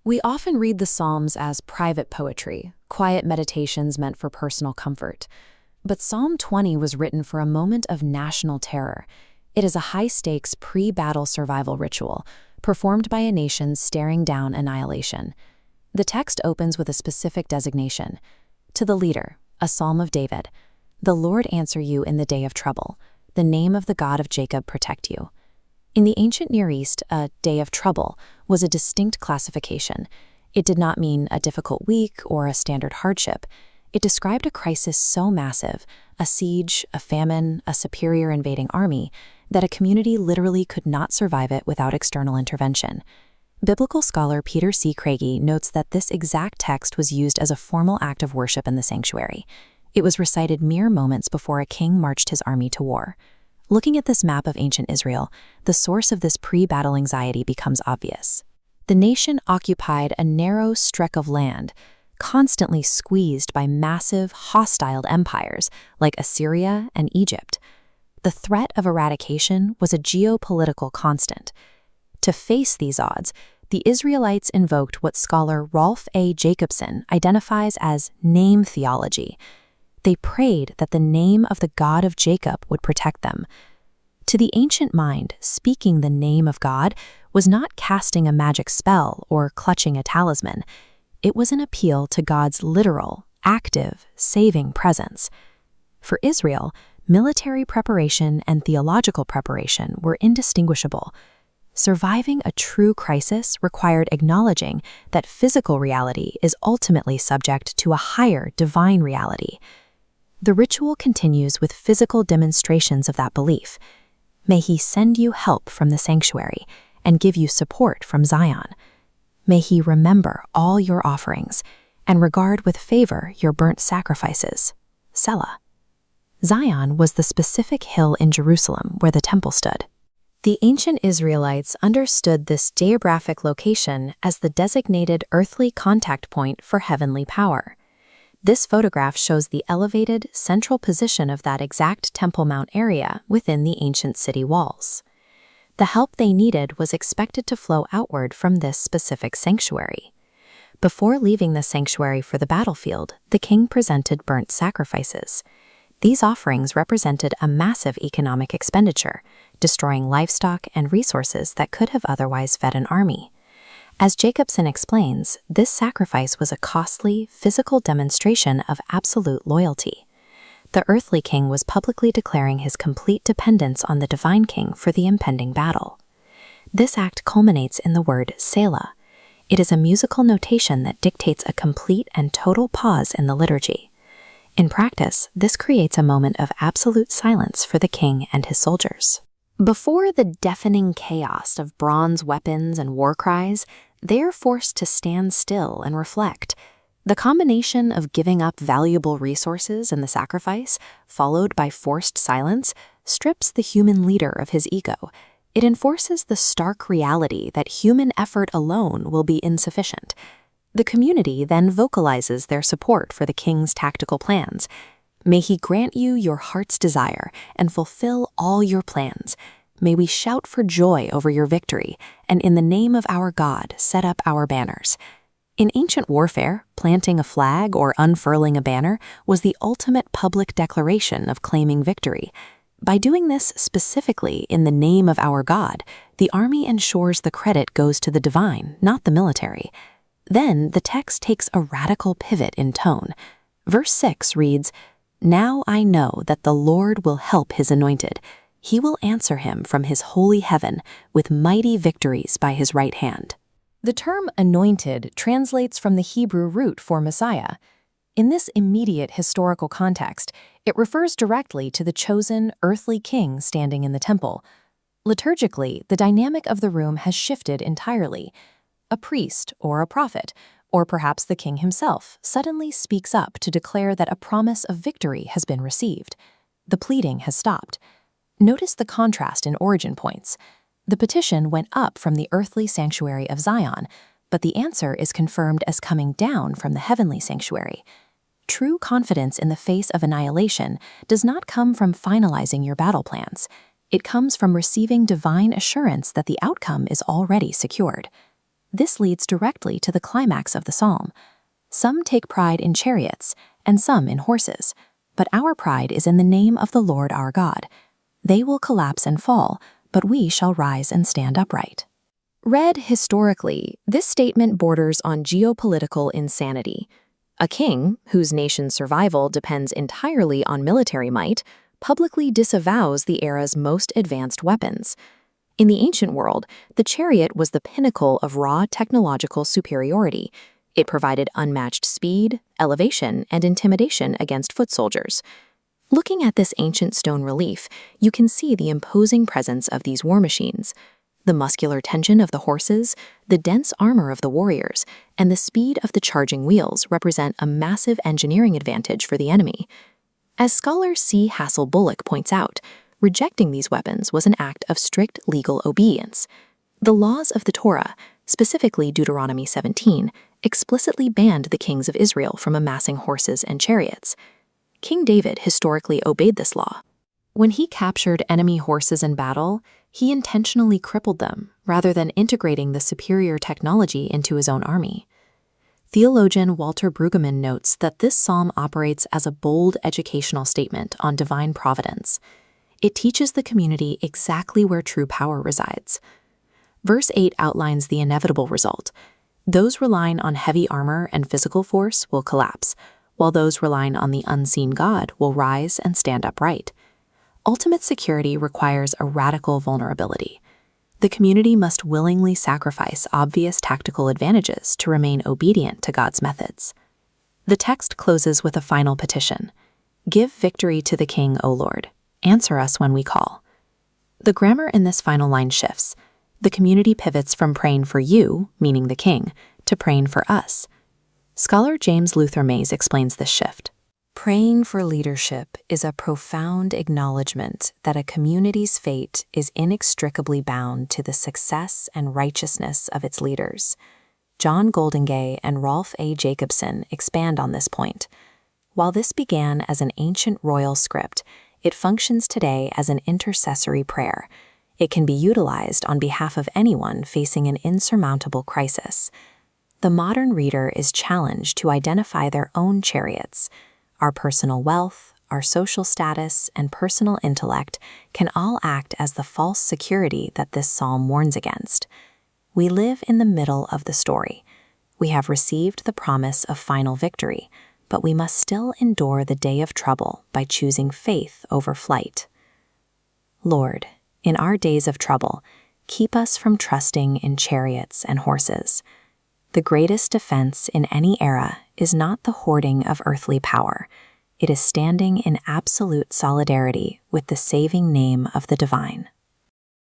We often read the Psalms as private poetry, quiet meditations meant for personal comfort. But Psalm 20 was written for a moment of national terror. It is a high-stakes pre-battle survival ritual, performed by a nation staring down annihilation. The text opens with a specific designation. To the leader, a psalm of David. The Lord answer you in the day of trouble. The name of the God of Jacob protect you. In the ancient Near East, a day of trouble was a distinct classification. It did not mean a difficult week or a standard hardship. It described a crisis so massive, a siege, a famine, a superior invading army, that a community literally could not survive it without external intervention. Biblical scholar Peter C. Craigie notes that this exact text was used as a formal act of worship in the sanctuary. It was recited mere moments before a king marched his army to war. Looking at this map of ancient Israel, the source of this pre-battle anxiety becomes obvious. The nation occupied a narrow stretch of land, constantly squeezed by massive, hostile empires like Assyria and Egypt. The threat of eradication was a geopolitical constant. To face these odds, the Israelites invoked what scholar Rolf A. Jacobson identifies as name theology. They prayed that the name of the God of Jacob would protect them. To the ancient mind, speaking the name of God was not casting a magic spell or clutching a talisman. It was an appeal to God's literal, active, saving presence. For Israel, military preparation and theological preparation were indistinguishable. Surviving a true crisis required acknowledging that physical reality is ultimately subject to a higher divine reality. The ritual continues with physical demonstrations of that belief. May He send you help from the sanctuary and give you support from Zion. May He remember all your offerings and regard with favor your burnt sacrifices. Selah. Zion was the specific hill in Jerusalem where the temple stood. The ancient Israelites understood this geographic location as the designated earthly contact point for heavenly power. This photograph shows the elevated, central position of that exact Temple Mount area within the ancient city walls. The help they needed was expected to flow outward from this specific sanctuary. Before leaving the sanctuary for the battlefield, the king presented burnt sacrifices. These offerings represented a massive economic expenditure, destroying livestock and resources that could have otherwise fed an army. As Jacobson explains, this sacrifice was a costly, physical demonstration of absolute loyalty. The earthly king was publicly declaring his complete dependence on the divine king for the impending battle. This act culminates in the word Selah. It is a musical notation that dictates a complete and total pause in the liturgy. In practice, this creates a moment of absolute silence for the king and his soldiers. Before the deafening chaos of bronze weapons and war cries, they are forced to stand still and reflect. The combination of giving up valuable resources in the sacrifice, followed by forced silence, strips the human leader of his ego. It enforces the stark reality that human effort alone will be insufficient. The community then vocalizes their support for the king's tactical plans. May he grant you your heart's desire and fulfill all your plans. May we shout for joy over your victory, and in the name of our God set up our banners. In ancient warfare, planting a flag or unfurling a banner was the ultimate public declaration of claiming victory. By doing this specifically in the name of our God, the army ensures the credit goes to the divine, not the military. Then the text takes a radical pivot in tone. Verse 6 reads, "Now I know that the Lord will help His anointed. He will answer him from His holy heaven with mighty victories by His right hand." The term anointed translates from the Hebrew root for Messiah. In this immediate historical context, it refers directly to the chosen earthly king standing in the temple. Liturgically, the dynamic of the room has shifted entirely. A priest or a prophet, or perhaps the king himself, suddenly speaks up to declare that a promise of victory has been received. The pleading has stopped. Notice the contrast in origin points. The petition went up from the earthly sanctuary of Zion, but the answer is confirmed as coming down from the heavenly sanctuary. True confidence in the face of annihilation does not come from finalizing your battle plans. It comes from receiving divine assurance that the outcome is already secured. This leads directly to the climax of the psalm. Some take pride in chariots, and some in horses, but our pride is in the name of the Lord our God. They will collapse and fall, but we shall rise and stand upright. Read historically, this statement borders on geopolitical insanity. A king, whose nation's survival depends entirely on military might, publicly disavows the era's most advanced weapons. In the ancient world, the chariot was the pinnacle of raw technological superiority. It provided unmatched speed, elevation, and intimidation against foot soldiers. Looking at this ancient stone relief, you can see the imposing presence of these war machines. The muscular tension of the horses, the dense armor of the warriors, and the speed of the charging wheels represent a massive engineering advantage for the enemy. As scholar C. Hassel Bullock points out, rejecting these weapons was an act of strict legal obedience. The laws of the Torah, specifically Deuteronomy 17, explicitly banned the kings of Israel from amassing horses and chariots. King David historically obeyed this law. When he captured enemy horses in battle, he intentionally crippled them rather than integrating the superior technology into his own army. Theologian Walter Brueggemann notes that this psalm operates as a bold educational statement on divine providence. It teaches the community exactly where true power resides. Verse 8 outlines the inevitable result. Those relying on heavy armor and physical force will collapse, while those relying on the unseen God will rise and stand upright. Ultimate security requires a radical vulnerability. The community must willingly sacrifice obvious tactical advantages to remain obedient to God's methods. The text closes with a final petition. Give victory to the King, O Lord. Answer us when we call. The grammar in this final line shifts. The community pivots from praying for you, meaning the King, to praying for us. Scholar James Luther Mays explains this shift. Praying for leadership is a profound acknowledgement that a community's fate is inextricably bound to the success and righteousness of its leaders. John Goldingay and Rolf A. Jacobson expand on this point. While this began as an ancient royal script, it functions today as an intercessory prayer. It can be utilized on behalf of anyone facing an insurmountable crisis. The modern reader is challenged to identify their own chariots. Our personal wealth, our social status, and personal intellect can all act as the false security that this psalm warns against. We live in the middle of the story. We have received the promise of final victory, but we must still endure the day of trouble by choosing faith over flight. Lord, in our days of trouble, keep us from trusting in chariots and horses. The greatest defense in any era is not the hoarding of earthly power. It is standing in absolute solidarity with the saving name of the divine.